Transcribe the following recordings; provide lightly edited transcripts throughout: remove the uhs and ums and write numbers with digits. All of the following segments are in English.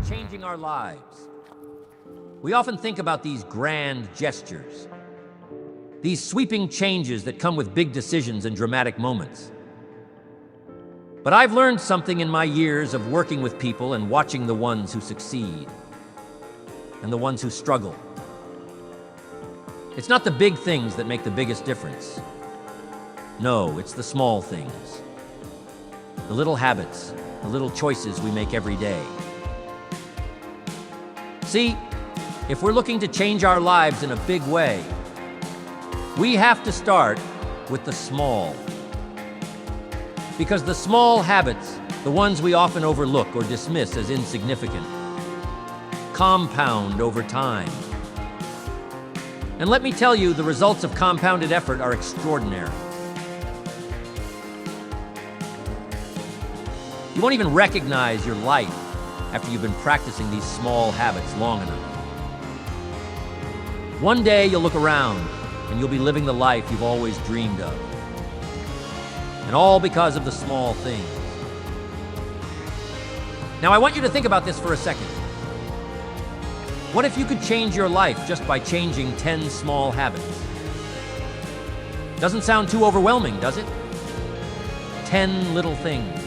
changing our lives. We often think about these grand gestures, these sweeping changes that come with big decisions and dramatic moments. But I've learned something in my years of working with people and watching the ones who succeed and the ones who struggle. It's not the big things that make the biggest difference. No, it's the small things. The little habits, the little choices we make every day. See, if we're looking to change our lives in a big way, we have to start with the small. Because the small habits, the ones we often overlook or dismiss as insignificant, compound over time. And let me tell you, the results of compounded effort are extraordinary. You won't even recognize your life after you've been practicing these small habits long enough. One day you'll look around and you'll be living the life you've always dreamed of. And all because of the small things. Now I want you to think about this for a second. What if you could change your life just by changing 10 small habits? Doesn't sound too overwhelming, does it? 10 little things.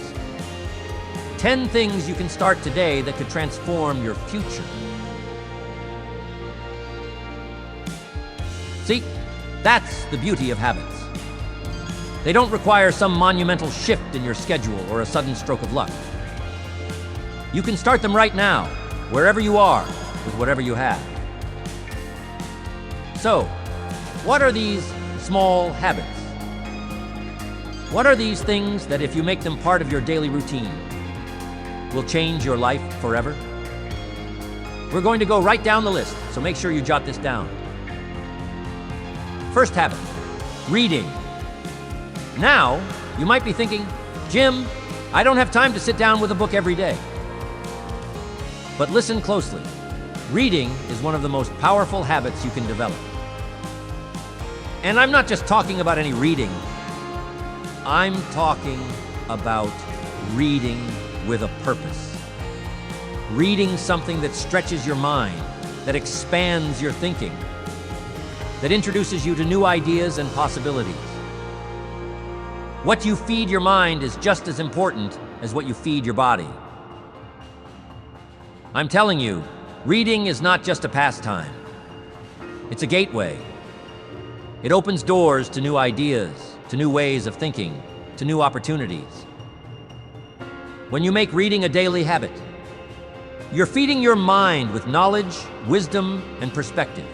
10 things you can start today that could transform your future. See, that's the beauty of habits. They don't require some monumental shift in your schedule or a sudden stroke of luck. You can start them right now, wherever you are, with whatever you have. So, what are these small habits? What are these things that, if you make them part of your daily routine, will change your life forever? We're going to go right down the list, so make sure you jot this down. First habit, reading. Now, you might be thinking, Jim, I don't have time to sit down with a book every day. But listen closely. Reading is one of the most powerful habits you can develop. And I'm not just talking about any reading. I'm talking about reading with a purpose. Reading something that stretches your mind, that expands your thinking, that introduces you to new ideas and possibilities. What you feed your mind is just as important as what you feed your body. I'm telling you, reading is not just a pastime. It's a gateway. It opens doors to new ideas, to new ways of thinking, to new opportunities. When you make reading a daily habit, you're feeding your mind with knowledge, wisdom, and perspective.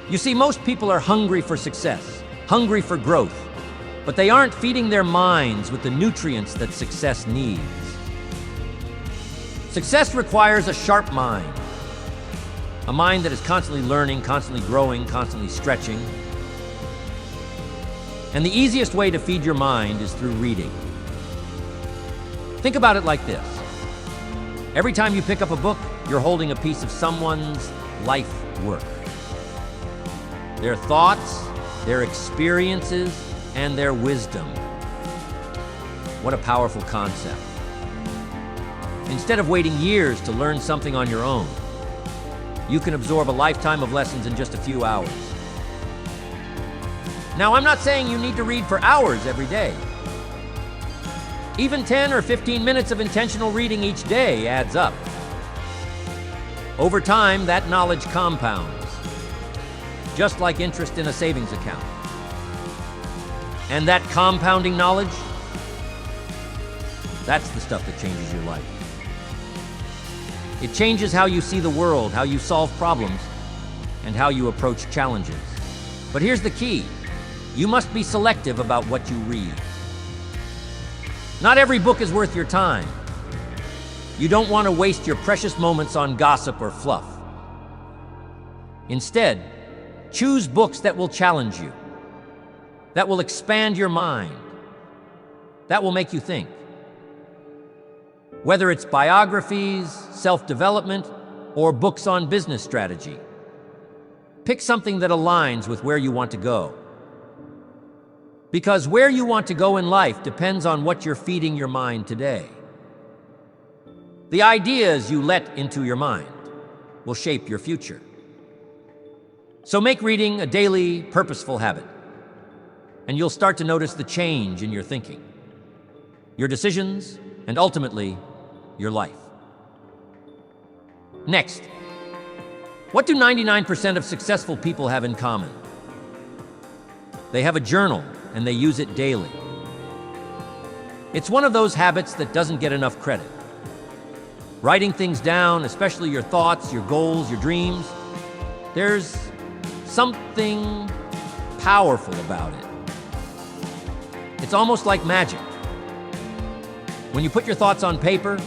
You see, most people are hungry for success, hungry for growth, but they aren't feeding their minds with the nutrients that success needs. Success requires a sharp mind, a mind that is constantly learning, constantly growing, constantly stretching. And the easiest way to feed your mind is through reading. Think about it like this. Every time you pick up a book, you're holding a piece of someone's life work. Their thoughts, their experiences, and their wisdom. What a powerful concept. Instead of waiting years to learn something on your own, you can absorb a lifetime of lessons in just a few hours. Now, I'm not saying you need to read for hours every day. Even 10 or 15 minutes of intentional reading each day adds up. Over time, that knowledge compounds, just like interest in a savings account. And that compounding knowledge, that's the stuff that changes your life. It changes how you see the world, how you solve problems, and how you approach challenges. But here's the key. You must be selective about what you read. Not every book is worth your time. You don't want to waste your precious moments on gossip or fluff. Instead, choose books that will challenge you, that will expand your mind, that will make you think. Whether it's biographies, self-development, or books on business strategy, pick something that aligns with where you want to go. Because where you want to go in life depends on what you're feeding your mind today. The ideas you let into your mind will shape your future. So make reading a daily, purposeful habit, and you'll start to notice the change in your thinking, your decisions, and ultimately, your life. Next, what do 99% of successful people have in common? They have a journal, and they use it daily. It's one of those habits that doesn't get enough credit. Writing things down, especially your thoughts, your goals, your dreams, there's something powerful about it. It's almost like magic. When you put your thoughts on paper,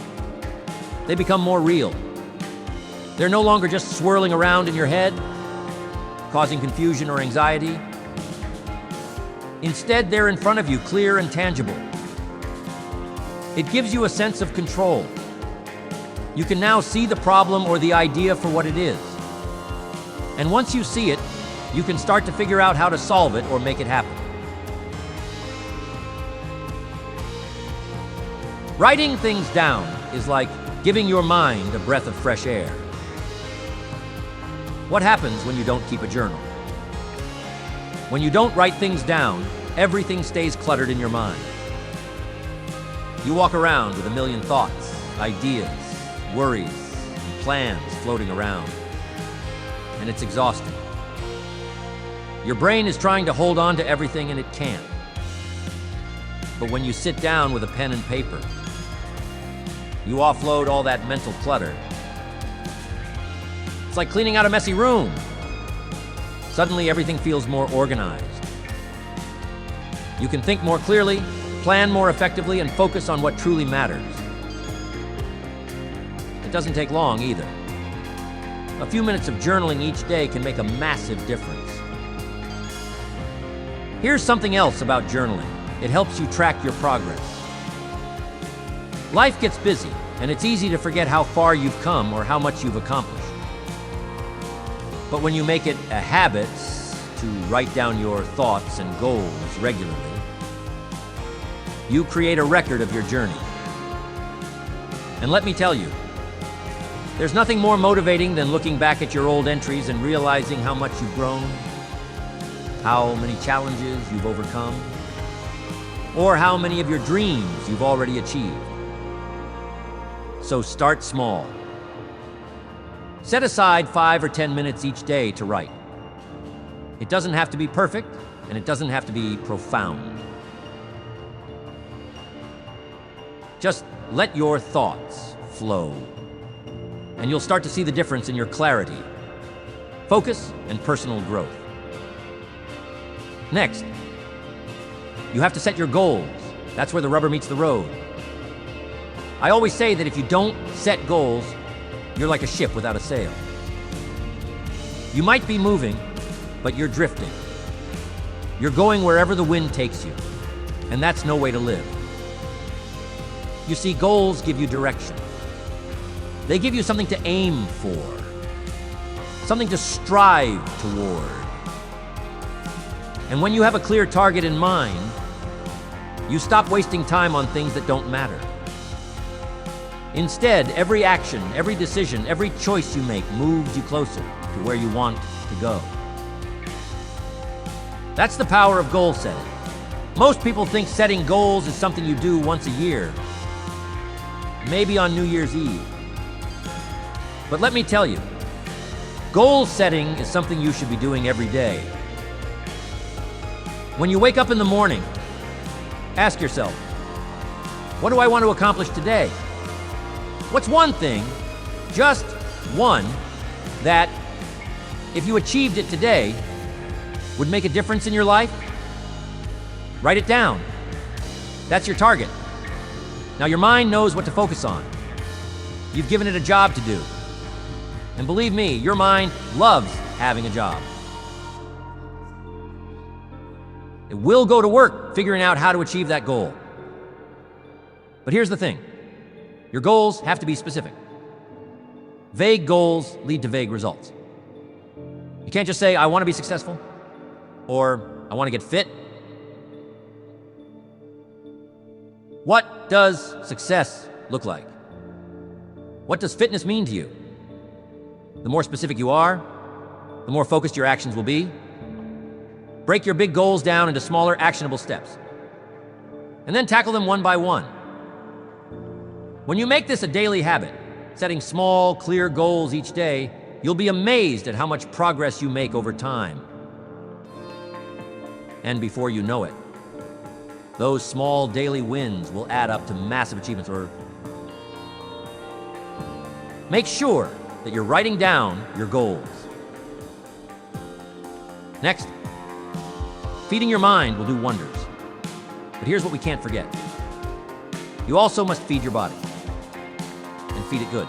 they become more real. They're no longer just swirling around in your head, causing confusion or anxiety. Instead, they're in front of you, clear and tangible. It gives you a sense of control. You can now see the problem or the idea for what it is. And once you see it, you can start to figure out how to solve it or make it happen. Writing things down is like giving your mind a breath of fresh air. What happens when you don't keep a journal? When you don't write things down, everything stays cluttered in your mind. You walk around with a million thoughts, ideas, worries, and plans floating around. And it's exhausting. Your brain is trying to hold on to everything and it can't. But when you sit down with a pen and paper, you offload all that mental clutter. It's like cleaning out a messy room. Suddenly everything feels more organized. You can think more clearly, plan more effectively, and focus on what truly matters. It doesn't take long either. A few minutes of journaling each day can make a massive difference. Here's something else about journaling. It helps you track your progress. Life gets busy, and it's easy to forget how far you've come or how much you've accomplished. But when you make it a habit to write down your thoughts and goals regularly, you create a record of your journey. And let me tell you, there's nothing more motivating than looking back at your old entries and realizing how much you've grown, how many challenges you've overcome, or how many of your dreams you've already achieved. So start small. Set aside 5 or 10 minutes each day to write. It doesn't have to be perfect, and it doesn't have to be profound. Just let your thoughts flow, and you'll start to see the difference in your clarity, focus, and personal growth. Next, you have to set your goals. That's where the rubber meets the road. I always say that if you don't set goals, you're like a ship without a sail. You might be moving, but you're drifting. You're going wherever the wind takes you, and that's no way to live. You see, goals give you direction. They give you something to aim for, something to strive toward. And when you have a clear target in mind, you stop wasting time on things that don't matter. Instead, every action, every decision, every choice you make moves you closer to where you want to go. That's the power of goal setting. Most people think setting goals is something you do once a year, maybe on New Year's Eve. But let me tell you, goal setting is something you should be doing every day. When you wake up in the morning, ask yourself, what do I want to accomplish today? What's one thing, just one, that if you achieved it today, would make a difference in your life? Write it down. That's your target. Now your mind knows what to focus on. You've given it a job to do. And believe me, your mind loves having a job. It will go to work figuring out how to achieve that goal. But here's the thing. Your goals have to be specific. Vague goals lead to vague results. You can't just say, I want to be successful, or I want to get fit. What does success look like? What does fitness mean to you? The more specific you are, the more focused your actions will be. Break your big goals down into smaller, actionable steps, and then tackle them one by one. When you make this a daily habit, setting small, clear goals each day, you'll be amazed at how much progress you make over time. And before you know it, those small daily wins will add up to massive achievements. Or make sure that you're writing down your goals. Next, feeding your mind will do wonders. But here's what we can't forget. You also must feed your body, and feed it good.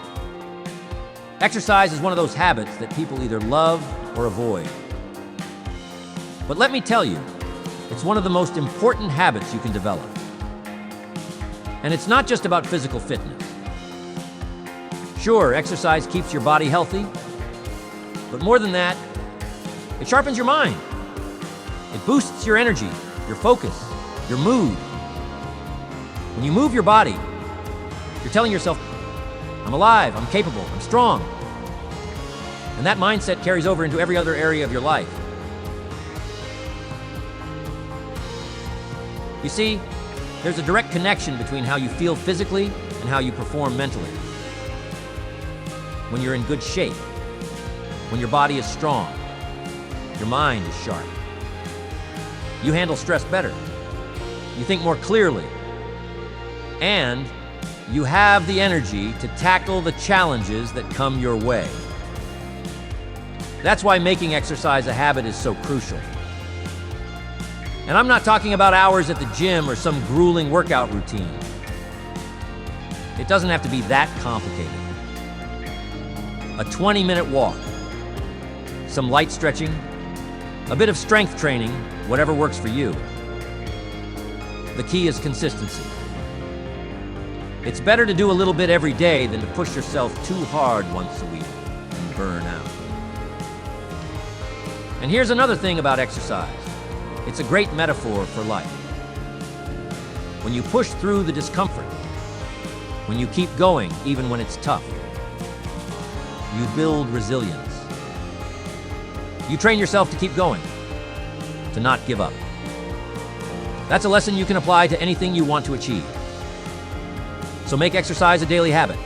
Exercise is one of those habits that people either love or avoid. But let me tell you, it's one of the most important habits you can develop. And it's not just about physical fitness. Sure, exercise keeps your body healthy, but more than that, it sharpens your mind. It boosts your energy, your focus, your mood. When you move your body, you're telling yourself, I'm alive, I'm capable, I'm strong. And that mindset carries over into every other area of your life. You see, there's a direct connection between how you feel physically and how you perform mentally. When you're in good shape, when your body is strong, your mind is sharp. You handle stress better. You think more clearly. And you have the energy to tackle the challenges that come your way. That's why making exercise a habit is so crucial. And I'm not talking about hours at the gym or some grueling workout routine. It doesn't have to be that complicated. A 20-minute walk, some light stretching, a bit of strength training, whatever works for you. The key is consistency. It's better to do a little bit every day than to push yourself too hard once a week and burn out. And here's another thing about exercise. It's a great metaphor for life. When you push through the discomfort, when you keep going even when it's tough, you build resilience. You train yourself to keep going, to not give up. That's a lesson you can apply to anything you want to achieve. So make exercise a daily habit.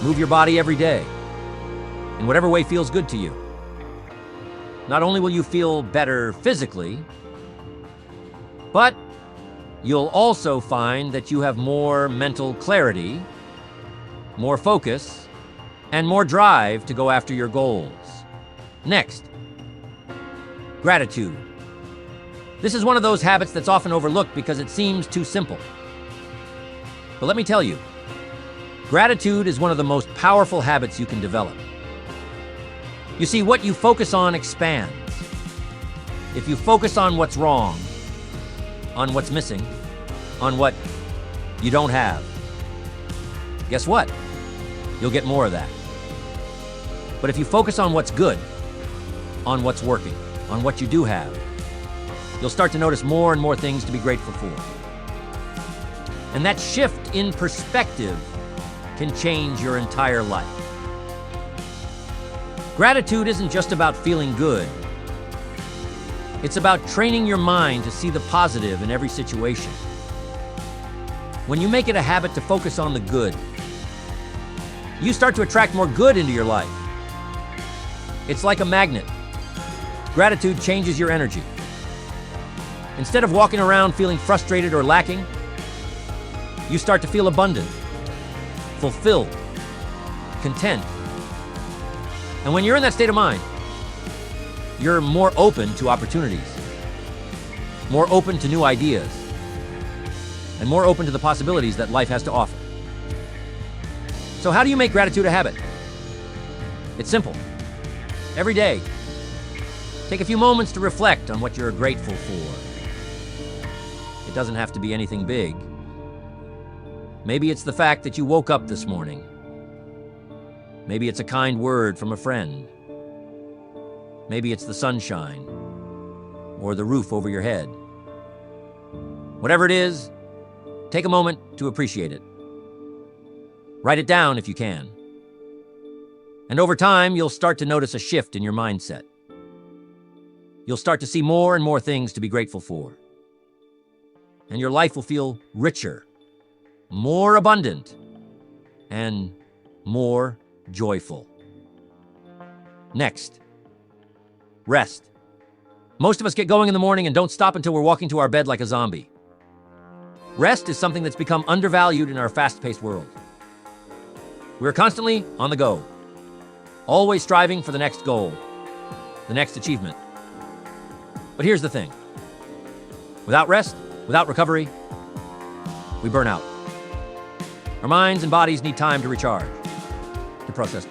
Move your body every day, in whatever way feels good to you. Not only will you feel better physically, but you'll also find that you have more mental clarity, more focus, and more drive to go after your goals. Next, gratitude. This is one of those habits that's often overlooked because it seems too simple. But let me tell you, gratitude is one of the most powerful habits you can develop. You see, what you focus on expands. If you focus on what's wrong, on what's missing, on what you don't have, guess what? You'll get more of that. But if you focus on what's good, on what's working, on what you do have, you'll start to notice more and more things to be grateful for. And that shift in perspective can change your entire life. Gratitude isn't just about feeling good. It's about training your mind to see the positive in every situation. When you make it a habit to focus on the good, you start to attract more good into your life. It's like a magnet. Gratitude changes your energy. Instead of walking around feeling frustrated or lacking, you start to feel abundant, fulfilled, content. And when you're in that state of mind, you're more open to opportunities, more open to new ideas, and more open to the possibilities that life has to offer. So how do you make gratitude a habit? It's simple. Every day, take a few moments to reflect on what you're grateful for. It doesn't have to be anything big. Maybe it's the fact that you woke up this morning. Maybe it's a kind word from a friend. Maybe it's the sunshine or the roof over your head. Whatever it is, take a moment to appreciate it. Write it down if you can. And over time, you'll start to notice a shift in your mindset. You'll start to see more and more things to be grateful for. And your life will feel richer, more abundant, and more joyful. Next, rest. Most of us get going in the morning and don't stop until we're walking to our bed like a zombie. Rest is something that's become undervalued in our fast-paced world. We're constantly on the go, always striving for the next goal, the next achievement. But here's the thing. Without rest, without recovery, we burn out. Our minds and bodies need time to recharge, to process,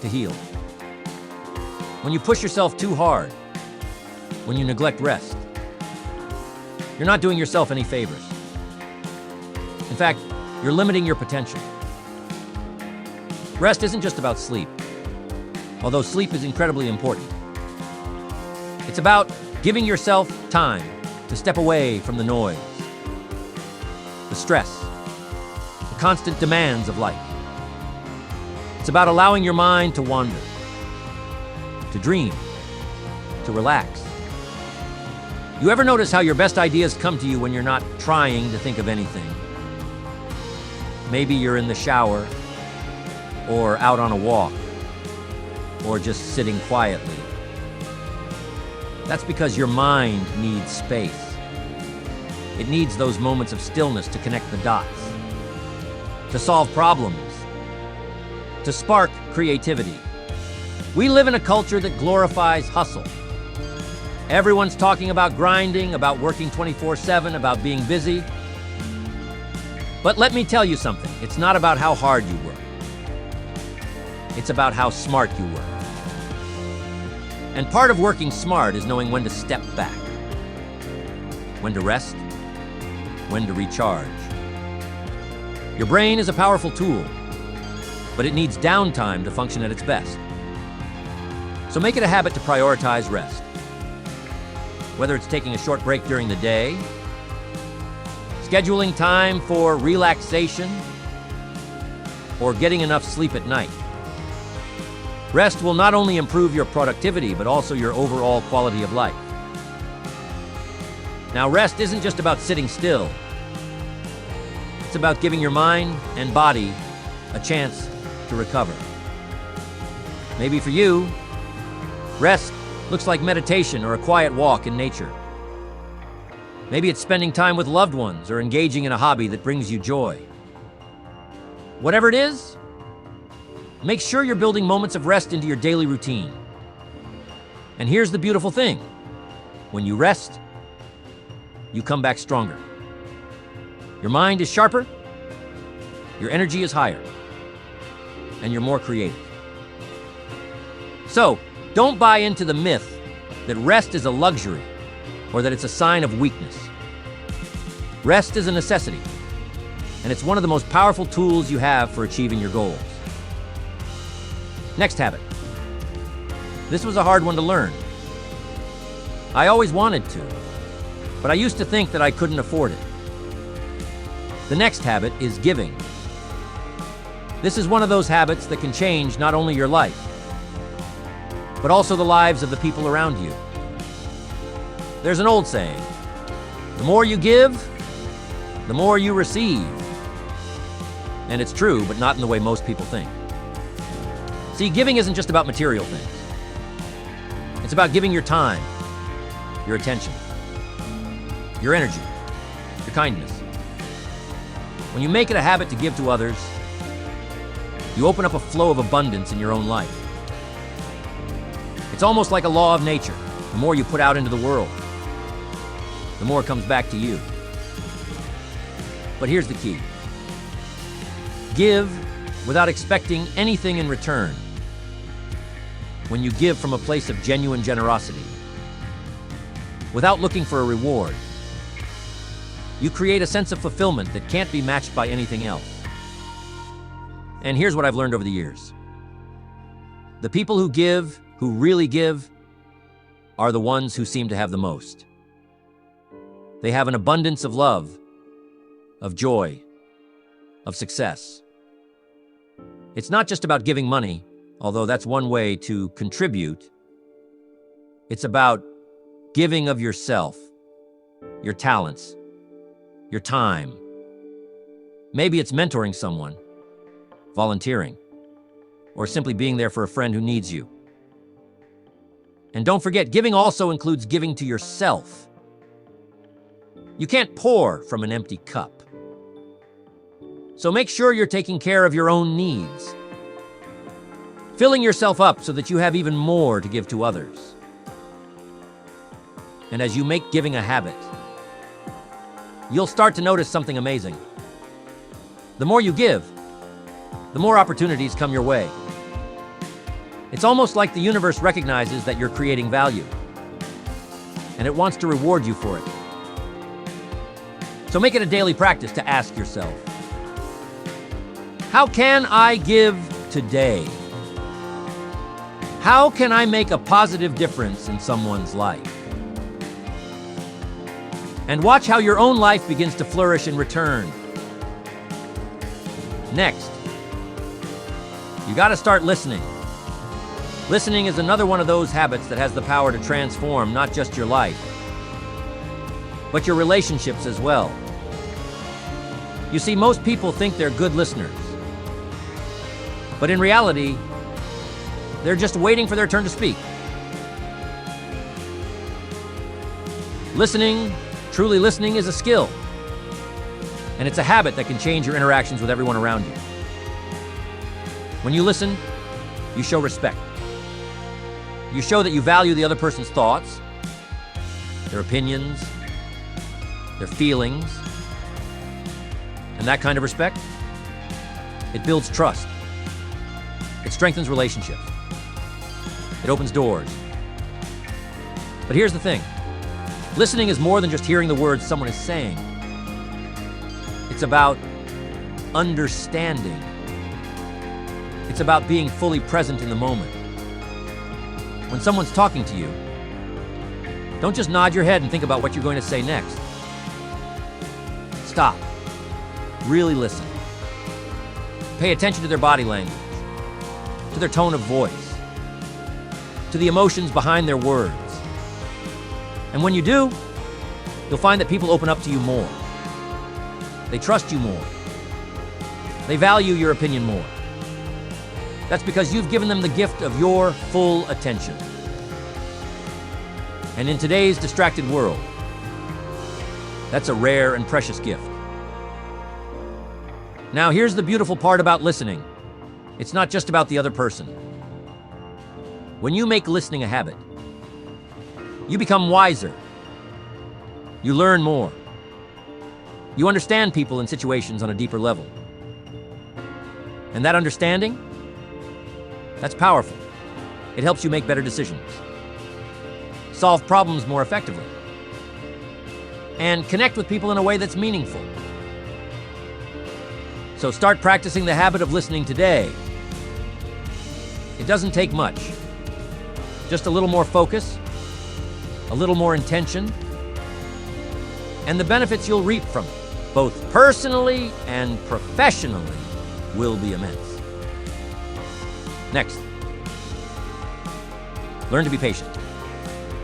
to heal. When you push yourself too hard, when you neglect rest, you're not doing yourself any favors. In fact, you're limiting your potential. Rest isn't just about sleep, although sleep is incredibly important. It's about giving yourself time to step away from the noise, the stress, the constant demands of life. It's about allowing your mind to wander, to dream, to relax. You ever notice how your best ideas come to you when you're not trying to think of anything? Maybe you're in the shower, or out on a walk, or just sitting quietly. That's because your mind needs space. It needs those moments of stillness to connect the dots, to solve problems, to spark creativity. We live in a culture that glorifies hustle. Everyone's talking about grinding, about working 24/7, about being busy. But let me tell you something. It's not about how hard you work. It's about how smart you work. And part of working smart is knowing when to step back, when to rest, when to recharge. Your brain is a powerful tool, but it needs downtime to function at its best. So make it a habit to prioritize rest. Whether it's taking a short break during the day, scheduling time for relaxation, or getting enough sleep at night. Rest will not only improve your productivity, but also your overall quality of life. Now, rest isn't just about sitting still. It's about giving your mind and body a chance to recover. Maybe for you, rest looks like meditation or a quiet walk in nature. Maybe it's spending time with loved ones or engaging in a hobby that brings you joy. Whatever it is, make sure you're building moments of rest into your daily routine. And here's the beautiful thing. When you rest, you come back stronger. Your mind is sharper, your energy is higher, and you're more creative. So, don't buy into the myth that rest is a luxury or that it's a sign of weakness. Rest is a necessity, and it's one of the most powerful tools you have for achieving your goals. Next habit. This was a hard one to learn. I always wanted to, but I used to think that I couldn't afford it. The next habit is giving. This is one of those habits that can change not only your life, but also the lives of the people around you. There's an old saying, the more you give, the more you receive. And it's true, but not in the way most people think. See, giving isn't just about material things. It's about giving your time, your attention, your energy, your kindness. When you make it a habit to give to others, you open up a flow of abundance in your own life. It's almost like a law of nature. The more you put out into the world, the more comes back to you. But here's the key. Give without expecting anything in return. When you give from a place of genuine generosity, without looking for a reward, you create a sense of fulfillment that can't be matched by anything else. And here's what I've learned over the years. The people who give, who really give, are the ones who seem to have the most. They have an abundance of love, of joy, of success. It's not just about giving money, although that's one way to contribute. It's about giving of yourself, your talents, your time. Maybe it's mentoring someone, volunteering, or simply being there for a friend who needs you. And don't forget, giving also includes giving to yourself. You can't pour from an empty cup. So make sure you're taking care of your own needs, filling yourself up so that you have even more to give to others. And as you make giving a habit, you'll start to notice something amazing. The more you give, the more opportunities come your way. It's almost like the universe recognizes that you're creating value, and it wants to reward you for it. So make it a daily practice to ask yourself, how can I give today? How can I make a positive difference in someone's life? And watch how your own life begins to flourish in return. Next, you got to start listening. Listening is another one of those habits that has the power to transform not just your life, but your relationships as well. You see, most people think they're good listeners, but in reality, they're just waiting for their turn to speak. Listening, truly listening, is a skill, and it's a habit that can change your interactions with everyone around you. When you listen, you show respect. You show that you value the other person's thoughts, their opinions, their feelings. And that kind of respect, it builds trust. It strengthens relationships. It opens doors. But here's the thing. Listening is more than just hearing the words someone is saying. It's about understanding. It's about being fully present in the moment. When someone's talking to you, don't just nod your head and think about what you're going to say next. Stop. Really listen. Pay attention to their body language, to their tone of voice, to the emotions behind their words. And when you do, you'll find that people open up to you more. They trust you more. They value your opinion more. That's because you've given them the gift of your full attention. And in today's distracted world, that's a rare and precious gift. Now, here's the beautiful part about listening. It's not just about the other person. When you make listening a habit, you become wiser. You learn more. You understand people and situations on a deeper level. And that understanding, that's powerful. It helps you make better decisions, solve problems more effectively, and connect with people in a way that's meaningful. So start practicing the habit of listening today. It doesn't take much. Just a little more focus, a little more intention, and the benefits you'll reap from it, both personally and professionally, will be immense. Next, learn to be patient.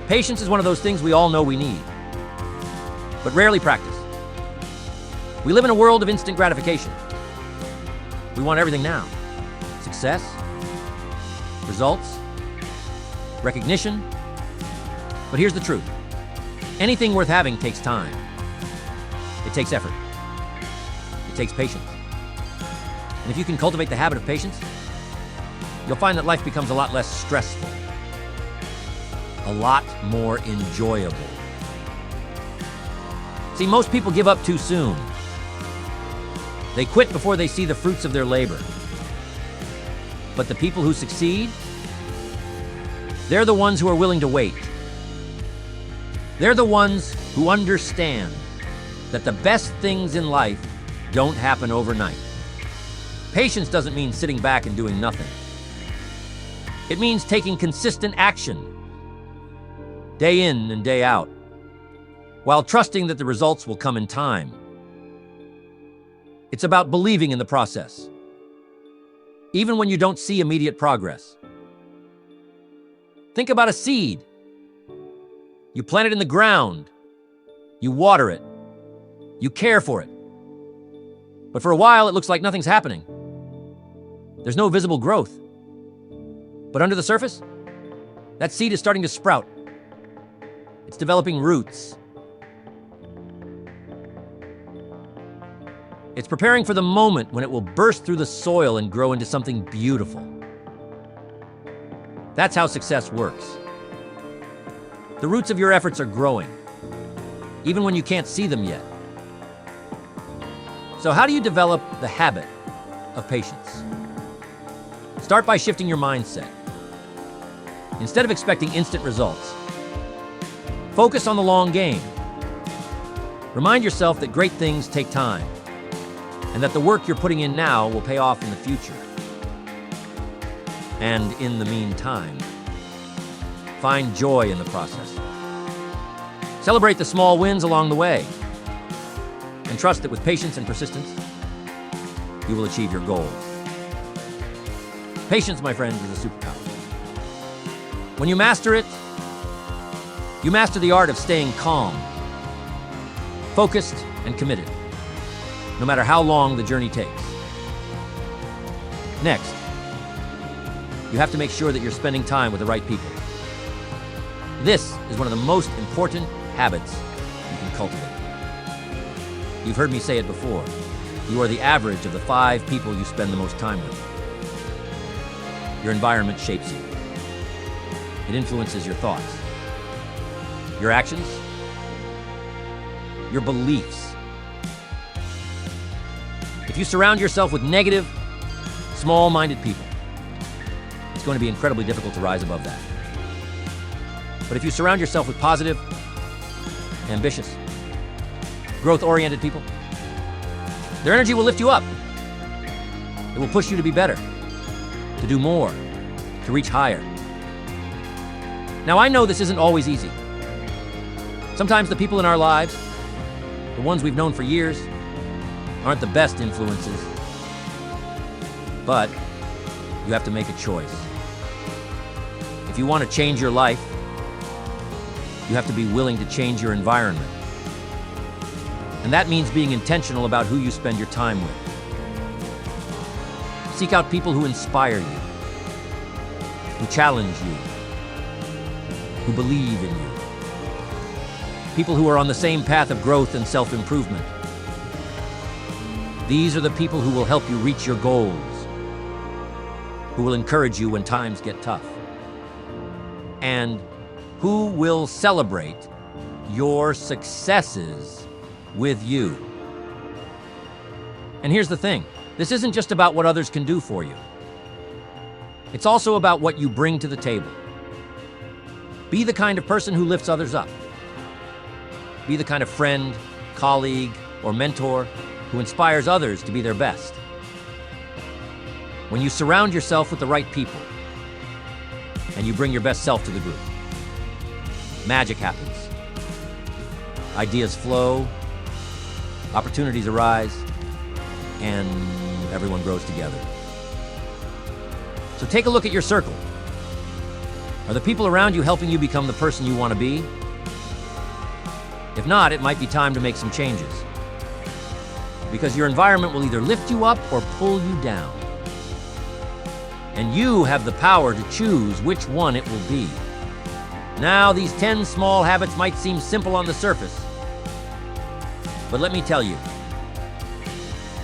Patience is one of those things we all know we need, but rarely practice. We live in a world of instant gratification. We want everything now. Success, results, recognition. But here's the truth. Anything worth having takes time. It takes effort. It takes patience. And if you can cultivate the habit of patience, you'll find that life becomes a lot less stressful, a lot more enjoyable. See, most people give up too soon. They quit before they see the fruits of their labor. But the people who succeed, they're the ones who are willing to wait. They're the ones who understand that the best things in life don't happen overnight. Patience doesn't mean sitting back and doing nothing. It means taking consistent action, day in and day out, while trusting that the results will come in time. It's about believing in the process. even when you don't see immediate progress. Think about a seed. You plant it in the ground. You water it. You care for it. But for a while, it looks like nothing's happening. There's no visible growth. But under the surface, that seed is starting to sprout. It's developing roots. It's preparing for the moment when it will burst through the soil and grow into something beautiful. That's how success works. The roots of your efforts are growing, even when you can't see them yet. So how do you develop the habit of patience? Start by shifting your mindset. Instead of expecting instant results, focus on the long game. Remind yourself that great things take time, and that the work you're putting in now will pay off in the future. And in the meantime, find joy in the process. Celebrate the small wins along the way, and trust that with patience and persistence, you will achieve your goals. Patience, my friends, is a superpower. When you master it, you master the art of staying calm, focused, and committed, no matter how long the journey takes. Next, you have to make sure that you're spending time with the right people. This is one of the most important habits you can cultivate. You've heard me say it before. You are the average of the 5 people you spend the most time with. Your environment shapes you. It influences your thoughts, your actions, your beliefs. If you surround yourself with negative, small-minded people, it's going to be incredibly difficult to rise above that. But if you surround yourself with positive, ambitious, growth-oriented people, their energy will lift you up. It will push you to be better, to do more, to reach higher. Now, I know this isn't always easy. Sometimes the people in our lives, the ones we've known for years, aren't the best influences. But you have to make a choice. If you want to change your life, you have to be willing to change your environment. And that means being intentional about who you spend your time with. Seek out people who inspire you, who challenge you, who believe in you. People who are on the same path of growth and self-improvement. These are the people who will help you reach your goals, who will encourage you when times get tough, and who will celebrate your successes with you. And here's the thing, this isn't just about what others can do for you. It's also about what you bring to the table. Be the kind of person who lifts others up. Be the kind of friend, colleague, or mentor who inspires others to be their best. When you surround yourself with the right people and you bring your best self to the group, magic happens. Ideas flow, opportunities arise, and everyone grows together. So take a look at your circle. Are the people around you helping you become the person you want to be? If not, it might be time to make some changes. Because your environment will either lift you up or pull you down. And you have the power to choose which one it will be. Now, these 10 small habits might seem simple on the surface, but let me tell you,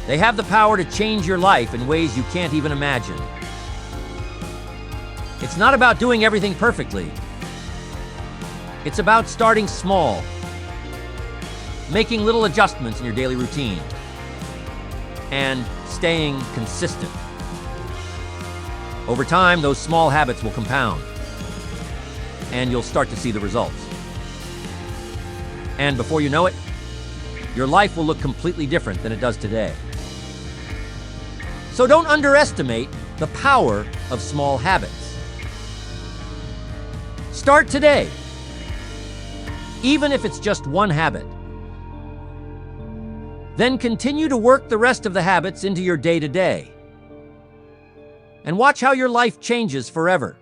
they have the power to change your life in ways you can't even imagine. It's not about doing everything perfectly. It's about starting small, making little adjustments in your daily routine, and staying consistent. Over time, those small habits will compound, and you'll start to see the results. And before you know it, your life will look completely different than it does today. So don't underestimate the power of small habits. Start today, even if it's just one habit. Then continue to work the rest of the habits into your day-to-day. and watch how your life changes forever.